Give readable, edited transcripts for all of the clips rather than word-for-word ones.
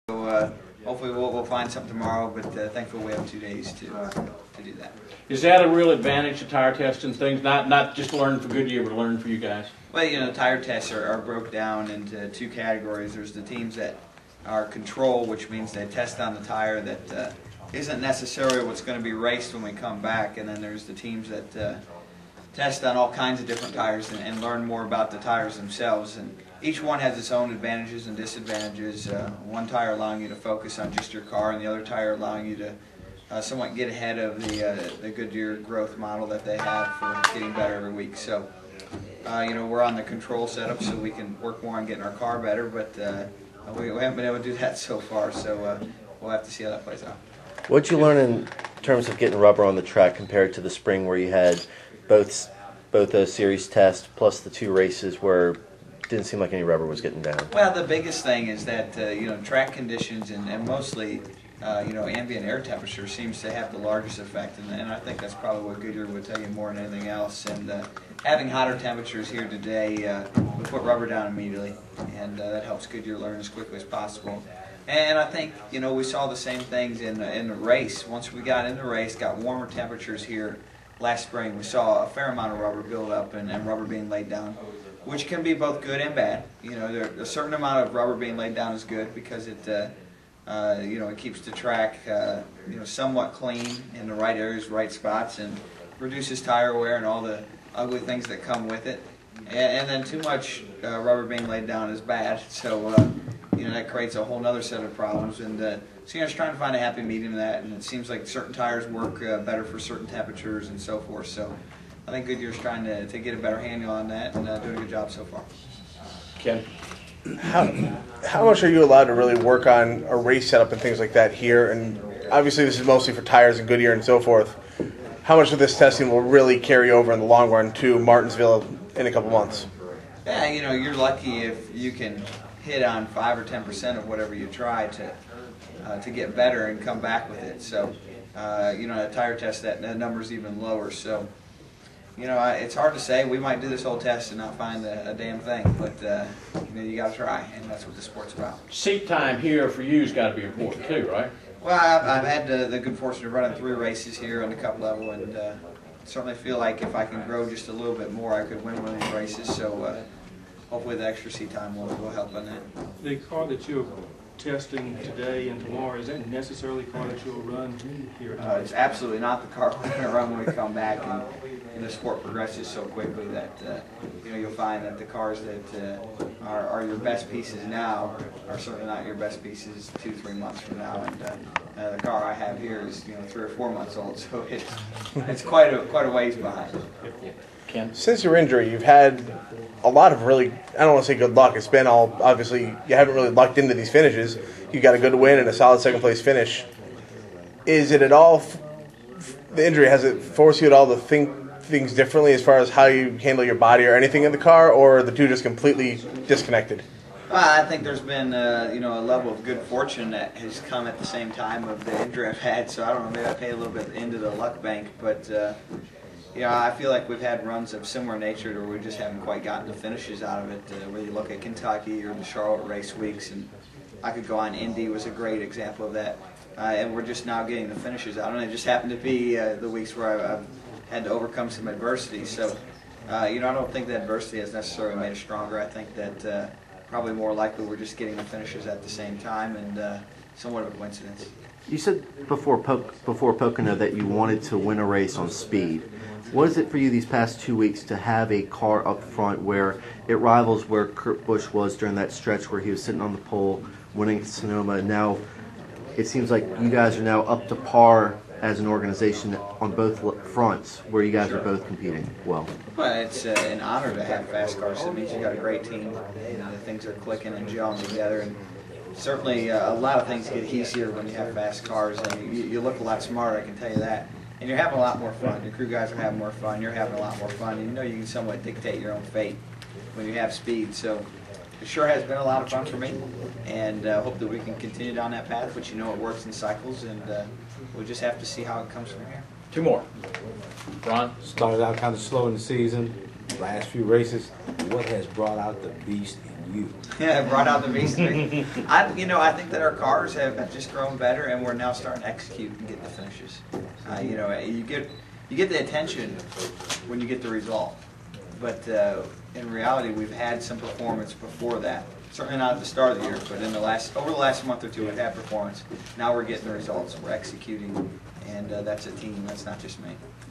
So hopefully we'll find something tomorrow, but thankfully we have 2 days to do that. Is that a real advantage to tire testing things? Not just learning for Goodyear, but learning for you guys? Well, you know, tire tests are broke down into 2 categories. There's the teams that are control, which means they test on the tire that isn't necessarily what's going to be raced when we come back, and then there's the teams that test on all kinds of different tires and learn more about the tires themselves. And each one has its own advantages and disadvantages. One tire allowing you to focus on just your car, and the other tire allowing you to somewhat get ahead of the Goodyear growth model that they have for getting better every week. So, you know, we're on the control setup so we can work more on getting our car better, but we haven't been able to do that so far, so we'll have to see how that plays out. What'd you learn in terms of getting rubber on the track compared to the spring where you had both those series tests plus the 2 races where it didn't seem like any rubber was getting down? Well, the biggest thing is that you know, track conditions and mostly you know, ambient air temperature seems to have the largest effect, and I think that's probably what Goodyear would tell you more than anything else. And having hotter temperatures here today, we put rubber down immediately, and that helps Goodyear learn as quickly as possible. And I think, you know, we saw the same things in the race. Once we got in the race, got warmer temperatures here last spring, we saw a fair amount of rubber build up and rubber being laid down, which can be both good and bad. You know, a certain amount of rubber being laid down is good because it you know, it keeps the track you know, somewhat clean in the right areas, right spots, and reduces tire wear and all the ugly things that come with it. And then too much rubber being laid down is bad. So you know, that creates a whole other set of problems. And so you know, just trying to find a happy medium in that. And it seems like certain tires work better for certain temperatures and so forth. So I think Goodyear's trying to get a better handle on that and doing a good job so far. Ken? How much are you allowed to really work on a race setup and things like that here? And obviously this is mostly for tires and Goodyear and so forth. How much of this testing will really carry over in the long run to Martinsville in a couple months? Yeah, you know, you're lucky if you can hit on 5 or 10% of whatever you try to get better and come back with it. So, you know, a tire test, that number's even lower. So, you know, it's hard to say. We might do this whole test and not find a damn thing, but you know, you got to try, and that's what the sport's about. Seat time here for you's got to be important too, right? Well, I've had the good fortune of running 3 races here on the Cup level, and certainly feel like if I can grow just a little bit more, I could win one of these races. So hopefully the extra seat time will help on that. The car that you're testing today and tomorrow, is that necessarily the car that you'll run here? It's absolutely not the car we're going to run when we come back, and the sport progresses so quickly that you know, you'll find that the cars that are your best pieces now are certainly not your best pieces 2-3 months from now. And the car I have here is, you know, 3 or 4 months old, so it's quite a ways behind. Ken? Since your injury, you've had a lot of really, I don't want to say good luck. It's been all, obviously, you haven't really lucked into these finishes. You got a good win and a solid second place finish. Is it at all, the injury, has it forced you at all to think things differently as far as how you handle your body or anything in the car, or are the two just completely disconnected? I think there's been you know, a level of good fortune that has come at the same time of the injury I've had, so I don't know, maybe I pay a little bit into the luck bank, but you know, I feel like we've had runs of similar nature where we just haven't quite gotten the finishes out of it. Whether you look at Kentucky or the Charlotte race weeks, and I could go on, Indy was a great example of that. And we're just now getting the finishes out, and it just happened to be the weeks where I've had to overcome some adversity. So, you know, I don't think that adversity has necessarily made us stronger. I think that probably more likely we're just getting the finishes at the same time, and somewhat of a coincidence. You said before Pocono that you wanted to win a race on speed. What is it for you these past 2 weeks to have a car up front where it rivals where Kurt Busch was during that stretch where he was sitting on the pole winning at Sonoma? Now it seems like you guys are now up to par as an organization on both fronts where you guys are both competing well. Well, it's an honor to have fast cars. It means you got a great team, and things are clicking and gelling together. And certainly a lot of things get easier when you have fast cars, and you look a lot smarter, I can tell you that. And you're having a lot more fun. Your crew guys are having more fun. You're having a lot more fun. And you know, you can somewhat dictate your own fate when you have speed. So it sure has been a lot of fun for me, and hope that we can continue down that path, which, you know, it works in cycles, and we'll just have to see how it comes from here. 2 more. Ron? Started out kind of slow in the season, last few races. What has brought out the beast in you. Yeah, brought out the beast. I think that our cars have just grown better, and we're now starting to execute and get the finishes. You get the attention when you get the result, but in reality, we've had some performance before that. Certainly not at the start of the year, but over the last month or two, we've had performance. Now we're getting the results. We're executing, and that's a team. That's not just me.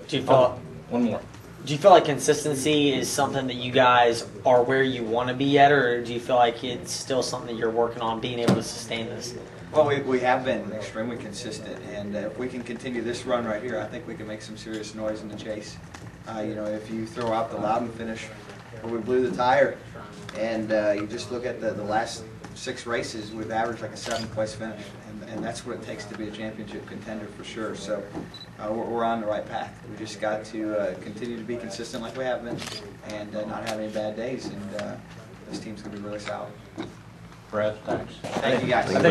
Do you feel, One more. do you feel like consistency is something that you guys are where you want to be at, or do you feel like it's still something that you're working on being able to sustain this? Well, we have been extremely consistent, and if we can continue this run right here, I think we can make some serious noise in the chase. If you throw out the Loudon finish where we blew the tire, and you just look at the last 6 races, we've averaged like a 7th place finish, and that's what it takes to be a championship contender for sure. So we're on the right path. We just got to continue to be consistent like we have been, and not have any bad days, and this team's going to be really solid. Brad, thanks. Thank you guys.